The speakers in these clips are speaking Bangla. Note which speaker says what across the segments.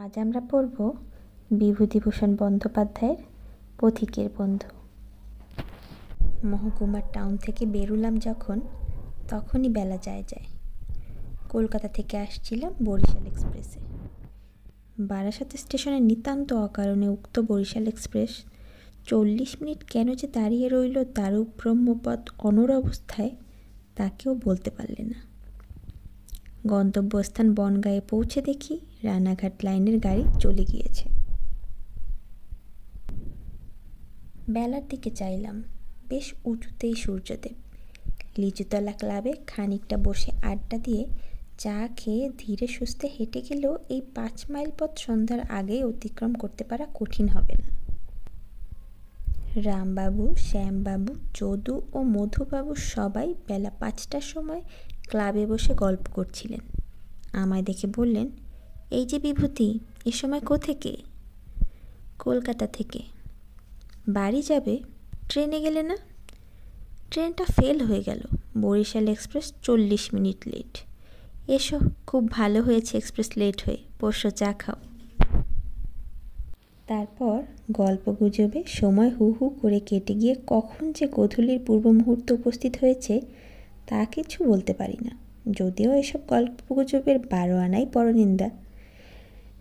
Speaker 1: আজ আমরা পড়ব বিভূতিভূষণ বন্দ্যোপাধ্যায়ের পথিকের বন্ধু। মহকুমার টাউন থেকে বেরুলাম যখন, তখনই বেলা যায়। কলকাতা থেকে আসছিলাম বরিশাল এক্সপ্রেসে। বারাসাত স্টেশনে নিতান্ত অকারণে উক্ত বরিশাল এক্সপ্রেস 40 মিনিট কেন যে দাঁড়িয়ে রইল দারুক ব্রহ্মপথ অনড় অবস্থায়, তা কেউ বলতে পারলে না। গন্তব্যস্থান বনগাঁয়ে পৌঁছে দেখি রানাঘাট লাইনের গাড়ি চলে গিয়েছে। বেলার দিকে চাইলাম, বেশ উঁচুতেই সূর্যদেব। লিচুতলা ক্লাবে খানিকটা বসে আড্ডা দিয়ে চা খেয়ে ধীরে সুস্থে হেঁটে গেলেও এই 5 মাইল পথ সন্ধ্যার আগেই অতিক্রম করতে পারা কঠিন হবে না। রামবাবু, শ্যামবাবু, যদু ও মধুবাবু সবাই বেলা 5টার সময় ক্লাবে বসে গল্প করছিলেন। আমায় দেখে বললেন, এই যে বিভূতি, এ সময় কোথেকে? কলকাতা থেকে। বাড়ি যাবে? ট্রেনে গেলে না? ট্রেনটা ফেল হয়ে গেল, বরিশাল এক্সপ্রেস 40 মিনিট লেট। এসো, খুব ভালো হয়েছে এক্সপ্রেস লেট হয়ে, পরশু চা খাও। তারপর গল্প গুজবে সময় হু হু করে কেটে গিয়ে কখন যে গোধূলির পূর্ব মুহূর্ত উপস্থিত হয়েছে তা কিছু বলতে পারি না। যদিও এসব গল্প গুজবের 12 আনাই পরনিন্দা।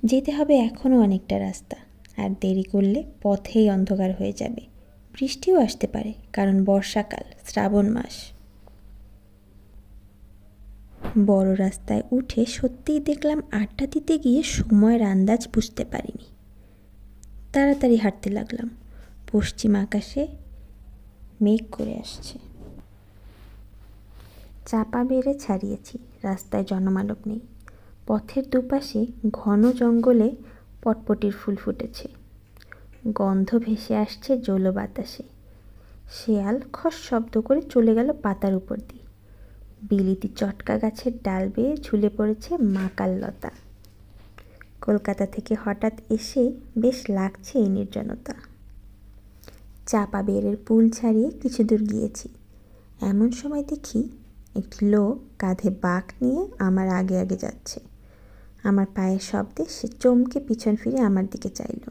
Speaker 1: যেতে হবে এখনও অনেকটা রাস্তা, আর দেরি করলে পথেই অন্ধকার হয়ে যাবে। বৃষ্টিও আসতে পারে, কারণ বর্ষাকাল, শ্রাবণ মাস। বড় রাস্তায় উঠে সত্যিই দেখলাম আড্ডা দিতে গিয়ে সময়ের আন্দাজ বুঝতে পারিনি। তাড়াতাড়ি হাঁটতে লাগলাম। পশ্চিম আকাশে মেঘ করে আসছে। চাপা বেড়ে ছাড়িয়েছি, রাস্তায় জনমানব নেই। পথের দুপাশে ঘন জঙ্গলে পটপটির ফুল ফুটেছে। গন্ধ ভেসে আসছে জলো বাতাসে। শেয়াল খস শব্দ করে চলে গেল পাতার উপর দিয়ে। বিলিতি চটকা গাছের ডাল বেয়ে ঝুলে পড়েছে মাকাল লতা। কলকাতা থেকে হঠাৎ এসে বেশ লাগছে এই নির্জনতা। চাপা বেড়ের পুল ছাড়িয়ে কিছু দূর গিয়েছি। এমন সময় দেখি একটি লোক কাঁধে বাঁক নিয়ে আমার আগে আগে যাচ্ছে। আমার পায়ের শব্দে সে চমকে পিছন ফিরে আমার দিকে চাইল।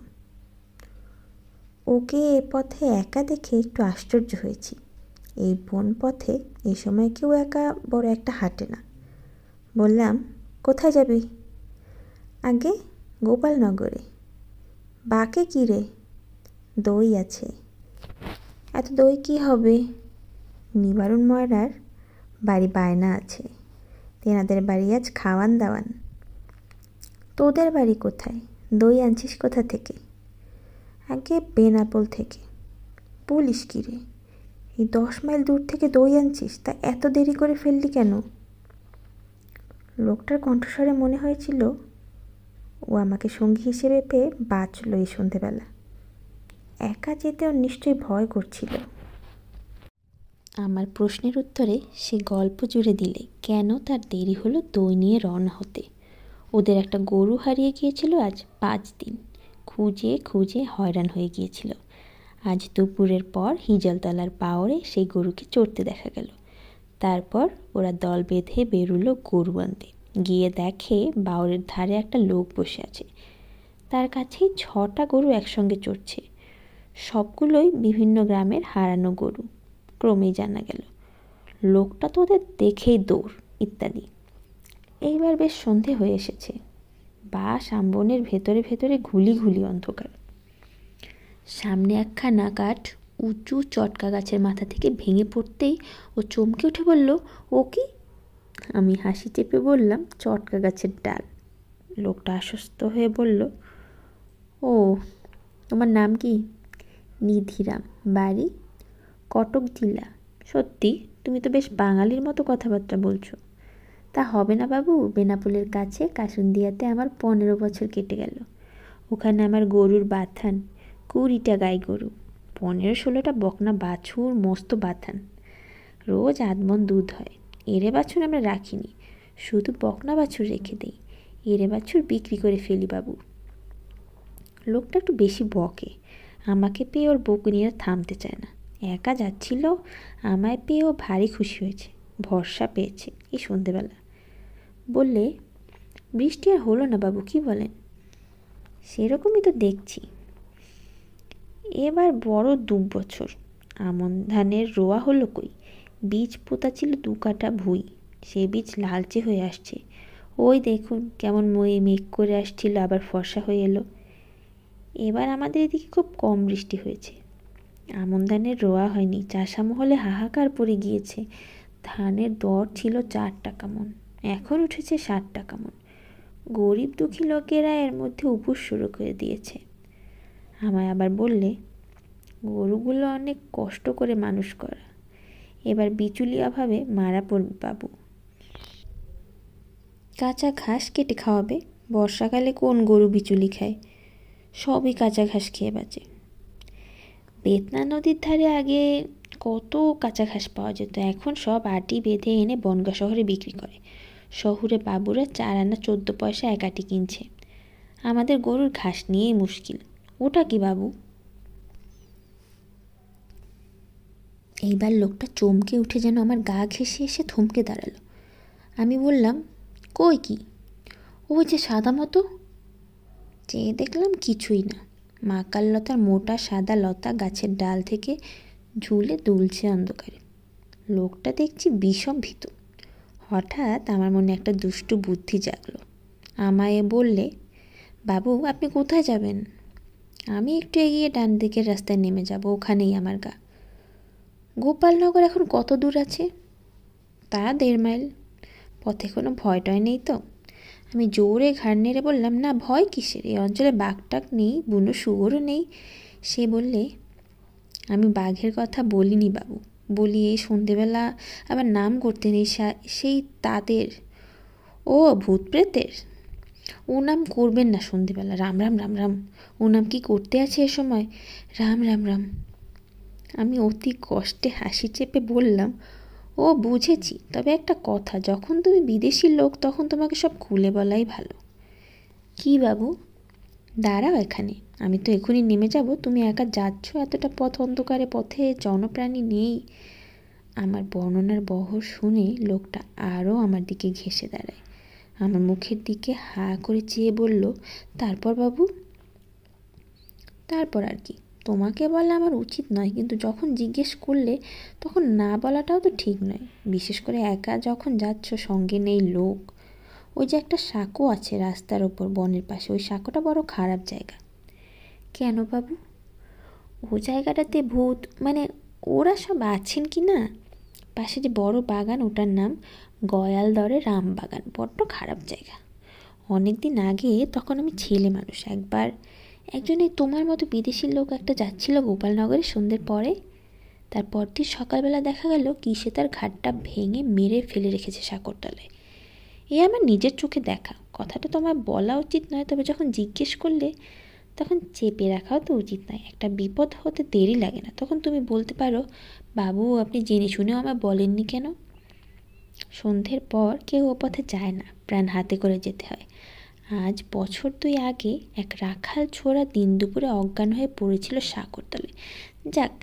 Speaker 1: ওকে এ পথে একা দেখে একটু আশ্চর্য হয়েছি। এই বন পথে এই সময় কেউ একা বড় একটা হাঁটে না। বললাম, কোথায় যাবি? আগে গোপালনগরে। বাঁকে কী রে? দই আছে। এত দই কী হবে? নিবারণ ময়রার বাড়ি বায়না আছে, তেনাদের বাড়ি আজ খাওয়ান দাওয়ান। তোদের বাড়ি কোথায়? দই আনছিস কোথা থেকে? আগে বেনাপোল থেকে। বলিস কি রে, এই 10 মাইল দূর থেকে দই আনছিস, তা এত দেরি করে ফেললি কেন? লোকটার কণ্ঠস্বরে মনে হয়েছিল ও আমাকে সঙ্গী হিসেবে পেয়ে বাঁচল এই সন্ধেবেলা। একা যেতে ওর নিশ্চয়ই ভয় করছিল। আমার প্রশ্নের উত্তরে সে গল্প জুড়ে দিলে কেন তার দেরি হলো দই নিয়ে রওনা হতে। ওদের একটা গরু হারিয়ে গিয়েছিল আজ 5 দিন। খুঁজে খুঁজে হয়রান হয়ে গিয়েছিল। আজ দুপুরের পর হিজলতলার পাওরে সেই গরুকে চড়তে দেখা গেল। তারপর ওরা দল বেঁধে বেরুলো গরু আনতে। গিয়ে দেখে বাওরের ধারে একটা লোক বসে আছে। তার কাছেই 6টা গরু একসঙ্গে চড়ছে। সবগুলোই বিভিন্ন গ্রামের হারানো গরু, ক্রমেই জানা গেল। লোকটা তো ওদের দেখেই দৌড় ইত্যাদি। এইবার বেশ সন্ধে হয়ে এসেছে। বাঁশ আমবনের ভেতরে ভেতরে ঘুলি ঘুলি অন্ধকার। সামনে একখানা কাঠ উঁচু চটকা গাছের মাথা থেকে ভেঙে পড়তেই ও চমকে উঠে বলল, ও কি? আমি হাসি চেপে বললাম, চটকা গাছের ডাল। লোকটা আশ্বস্ত হয়ে বলল, ও, তোমার নাম কি? নিধিরাম। বাড়ি? কটক জেলা। সত্যি, তুমি তো বেশ বাঙালির মতো কথাবার্তা বলছো। তা হবে না বাবু, বেনাপোলের কাছে কাসুন্দিয়াতে আমার 15 বছর কেটে গেল। ওখানে আমার গরুর বাথান, 20টা গাই গরু, 15-16টা বকনা বাছুর, মস্ত বাথান। রোজ 8 মণ দুধ হয়। এরে বাছুর আমরা রাখিনি, শুধু বকনা বাছুর রেখে দেই। এরে বাছুর বিক্রি করে ফেলি বাবু। লোকটা একটু বেশি বকে। আমাকে পেয়ে ওর বকুনিরা থামতে চায় না। একা যাচ্ছিল, আমায় পেয়ে ও ভারী খুশি হয়েছে, ভরসা পেয়েছে এই সন্ধেবেলা। বললে, বৃষ্টি আর হলো না বাবু, কি বলেন? সেরকমই তো দেখছি। এবার বড় 2 বছর। আমন ধানের রোয়া হলো কই? বীজ পোতা ছিল 2 কাঠা ভুঁই, সে বীজ লালচে হয়ে আসছে। ওই দেখুন কেমন মেঘ করে আসছিল, আবার ফর্সা হয়ে এলো। এবার আমাদের এদিকে খুব কম বৃষ্টি হয়েছে। আমন ধানের রোয়া হয়নি, চাষামহলে হাহাকার পড়ে গিয়েছে। ধানের দর ছিল 4 টাকা মণ, এখন উঠেছে 60 টাকা মণ। গরিব দুঃখী লোকেরা এর মধ্যে উপোস শুরু করে দিয়েছে। আমায় আবার বললে, গরুগুলো অনেক কষ্ট করে মানুষ করা, এবার বিচুলি অভাবে মারা পড়বে বাবু। কাঁচা ঘাস কেটে খাওয়াবে? বর্ষাকালে কোন গরু বিচুলি খায়? সবই কাঁচা ঘাস খেয়ে বাঁচে। বেতনা নদীর ধারে আগে কত কাঁচা ঘাস পাওয়া যেত, এখন সব আটি বেঁধে এনে বনগাঁ শহরে বিক্রি করে। শহুরে বাবুরা 4 আনা 14 পয়সা 1 আটি কিনছে। আমাদের গরুর ঘাস নিয়েই মুশকিল। ওটা কি বাবু? এইবার লোকটা চমকে উঠে যেন আমার গা ঘেঁষে এসে থমকে দাঁড়ালো। আমি বললাম, কই কি? ওই যে সাদা মতো। চেয়ে দেখলাম কিছুই না, মাকাল লতার মোটা সাদা লতা গাছের ডাল থেকে ঝুলে দুলছে অন্ধকারে। লোকটা দেখছি বিষম ভীত। হঠাৎ আমার মনে একটা দুষ্টু বুদ্ধি জাগলো। আমায় বললে, বাবু আপনি কোথায় যাবেন? আমি একটু এগিয়ে ডান দিকের রাস্তায় নেমে যাব, ওখানেই আমার গা। গোপালনগর এখন কত দূর আছে? তা 1.5 মাইল। পথে কোনো ভয় টয় নেই তো? আমি জোরে ঘাড় নেড়ে বললাম, না ভয় কিসের, এই অঞ্চলে বাঘটাক নেই, বুনো শুয়োরও নেই। সে বললে, আমি বাঘের কথা বলিনি বাবু, বলি এই সন্ধেবেলা আবার নাম করতে নেই সেই তাদের, ও ভূত প্রেতের। ও নাম করবেন না সন্ধেবেলা, রাম রাম রাম রাম। ও নাম কি করতে আছে এ সময়? রাম রাম রাম। আমি অতি কষ্টে হাসি চেপে বললাম, ও বুঝেছি, তবে একটা কথা, যখন তুমি বিদেশি লোক তখন তোমাকে সব খুলে বলাই ভালো। কি বাবু? দাঁড়াও এখানে, আমি তো এখনই নেমে যাব, তুমি একা যাচ্ছ এতটা পথ অন্ধকারে, পথে জনপ্রাণী নেই। আমার বর্ণনার বহর শুনে লোকটা আরও আমার দিকে ঘেঁষে দাঁড়ায়। আমার মুখের দিকে হা করে চেয়ে বলল, তারপর বাবু? তারপর আর কি, তোমাকে বলা আমার উচিত নয়, কিন্তু যখন জিজ্ঞেস করলে তখন না বলাটাও তো ঠিক নয়, বিশেষ করে একা যখন যাচ্ছ, সঙ্গে নেই লোক। ওই যে একটা সাঁকো আছে রাস্তার ওপর বনের পাশে, ওই সাঁকোটা বড় খারাপ জায়গা। কেন বাবু? ও জায়গাটাতে ভূত মানে ওরা সব আছেন কি না? পাশে যে বড় বাগান, ওটার নাম গয়ালদরে রাম বাগান, বড্ড খারাপ জায়গা। অনেক দিন আগে, তখন আমি ছেলে মানুষ, একবার একজন এই তোমার মতো বিদেশি লোক একটা যাচ্ছিল গোপালনগরে সন্ধ্যের পরে। তারপর দিন সকালবেলা দেখা গেল কিসে তার ঘাটটা ভেঙে মেরে ফেলে রেখেছে সাঁকোরতলায়। এ আমার নিজের চোখে দেখা, কথাটা তোমায় বলা উচিত নয়, তবে যখন জিজ্ঞেস করলে তখন চেপে রাখাও তো উচিত নয়। একটা বিপদ হতে দেরি লাগে না, তখন তুমি বলতে পারো, বাবু আপনি জেনে শুনেও আমায় বলেননি কেন? সন্ধ্যের পর কেউ ও পথে যায় না, প্রাণ হাতে করে যেতে হয়। আজ 2 বছর আগে এক রাখাল ছোড়া দিন দুপুরে অজ্ঞান হয়ে পড়েছিল সাঁকোরতলে। যাক,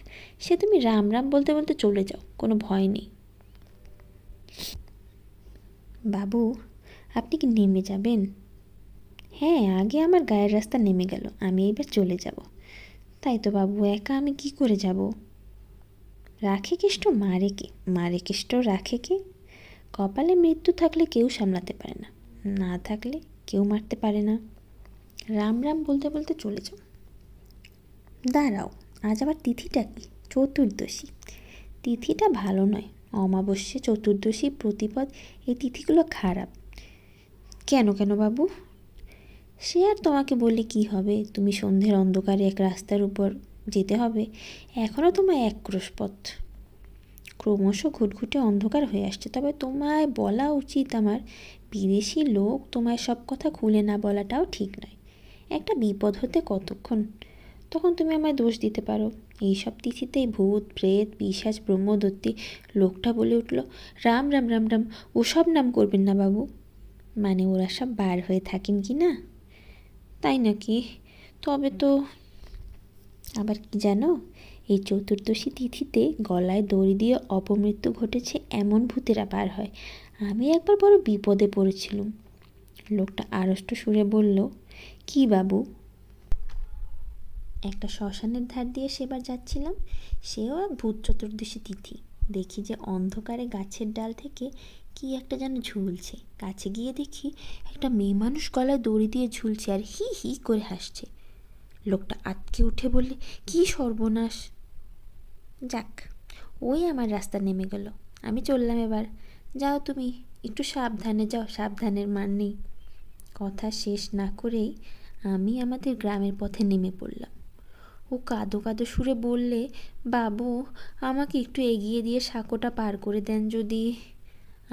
Speaker 1: সে তুমি রাম রাম বলতে বলতে চলে যাও, কোনো ভয় নেই। বাবু আপনি কি নেমে যাবেন? হ্যাঁ, আগে আমার গায়ের রাস্তা নেমে গেল, আমি এবার চলে যাব। তাই তো বাবু, একা আমি কি করে যাব? রাখে কেষ্ট মারে কে, মারে কেষ্ট রাখে কে? কপালে মৃত্যু থাকলে কেউ সামলাতে পারে না, না থাকলে কেউ মারতে পারে না। রাম রাম বলতে বলতে চলে যাও। দাঁড়াও, আজ আবার তিথিটা কি? চতুর্দশী। তিথিটা ভালো নয়, অমাবস্যা, চতুর্দশী, প্রতিপদ, এই তিথিগুলো খারাপ। কেন কেন বাবু? সে আর তোমাকে বললে কি হবে, তুমি সন্ধ্যের অন্ধকারে এক রাস্তার উপর যেতে হবে, এখনও তোমায় 1 ক্রোশ পথ। ক্রমশ ঘুটঘুটে অন্ধকার হয়ে আসছে, তবে তোমায় বলা উচিত আমার, বিদেশি লোক তোমায় সব কথা খুলে না বলাটাও ঠিক নয়। একটা বিপদ হতে কতক্ষণ, তখন তুমি আমায় দোষ দিতে পারো। এইসব তিথিতেই ভূত প্রেত পিশাচ ব্রহ্মদত্তি। লোকটা বলে উঠল, রাম রাম রাম রাম, ওসব নাম করবেন না বাবু। মানে ওরা সব বার হয়ে থাকেন কি না? তাই নাকি? তবে তো আবার কি জানো, এই চতুর্দশী তিথিতে গলায় দড়ি দিয়ে অপমৃত্যু ঘটেছে এমন ভূতেরা বার হয়। আমি একবার বড় বিপদে পড়েছিলুম। লোকটা আড়ষ্ট সুরে বলল, কি বাবু? একটা শ্মশানের ধার দিয়ে সেবার যাচ্ছিলাম, সেও এক ভূত চতুর্দশী তিথি। দেখি যে অন্ধকারে গাছের ডাল থেকে কি একটা যেন ঝুলছে। কাছে গিয়ে দেখি একটা মেয়ে মানুষ গলায় দড়ি দিয়ে ঝুলছে আর হি হি করে হাসছে। লোকটা আটকে উঠে বললে, কি সর্বনাশ! যাক, ওই আমার রাস্তা নেমে গেল। আমি চললাম এবার। যাও তুমি, একটু সাবধানে যাও, সাবধানের মান নেই। কথা শেষ না করেই আমি আমাদের গ্রামের পথে নেমে পড়লাম। ও কাঁদো কাঁদো সুরে বললে, বাবু আমাকে একটু এগিয়ে দিয়ে সাঁকোটা পার করে দেন যদি।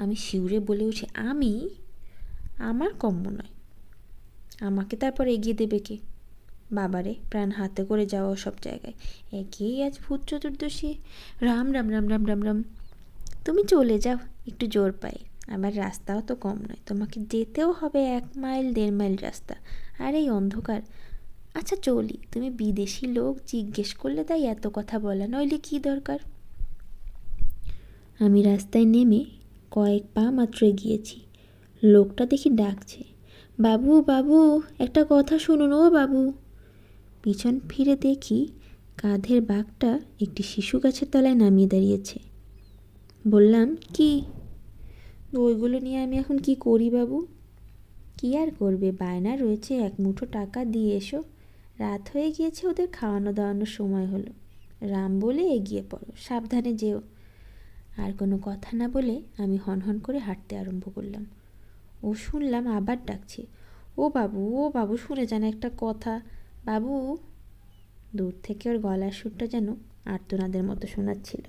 Speaker 1: আমি শিউরে বলে উঠি, আমি? আমার কম্য নয়, আমাকে তারপর এগিয়ে দেবে কে? বাবারে, প্রাণ হাতে করে যাওয়া সব জায়গায়, একেই আজ ভূত চতুর্দশী। রাম রাম রাম রাম রাম রাম। তুমি চলে যাও একটু জোর পায়ে, আবার রাস্তাও তো কম নয়, তোমাকে যেতেও হবে 1 মাইল 1.5 মাইল রাস্তা, আর এই অন্ধকার। আচ্ছা চলি, তুমি বিদেশি লোক, জিজ্ঞেস করলে তাই এত কথা বলা, নইলে কি দরকার? আমি রাস্তায় নেমে কয়েক পা মাত্র এগিয়েছি, লোকটা দেখি ডাকছে, বাবু বাবু একটা কথা শুনুন ও বাবু। পিছন ফিরে দেখি কাঁধের ব্যাগটা একটি শিশু গাছের তলায় নামিয়ে দাঁড়িয়েছে। বললাম, কি? ওইগুলো নিয়ে আমি এখন কি করি বাবু? কি আর করবে, বায়না রয়েছে 1 মুঠো টাকা দিয়ে এসো। রাত হয়ে গিয়েছে, ওদের খাওয়ানো দাওয়ানোর সময় হলো। রাম বলে এগিয়ে পড়ো, সাবধানে যেও। আর কোনো কথা না বলে আমি হনহন করে হাঁটতে আরম্ভ করলাম। ও শুনলাম আবার ডাকছে, ও বাবু ও বাবু, শুনে যান একটা কথা বাবু। দূর থেকে ওর গলার সুরটা যেন আর্তনাদের মতো শোনাচ্ছিল।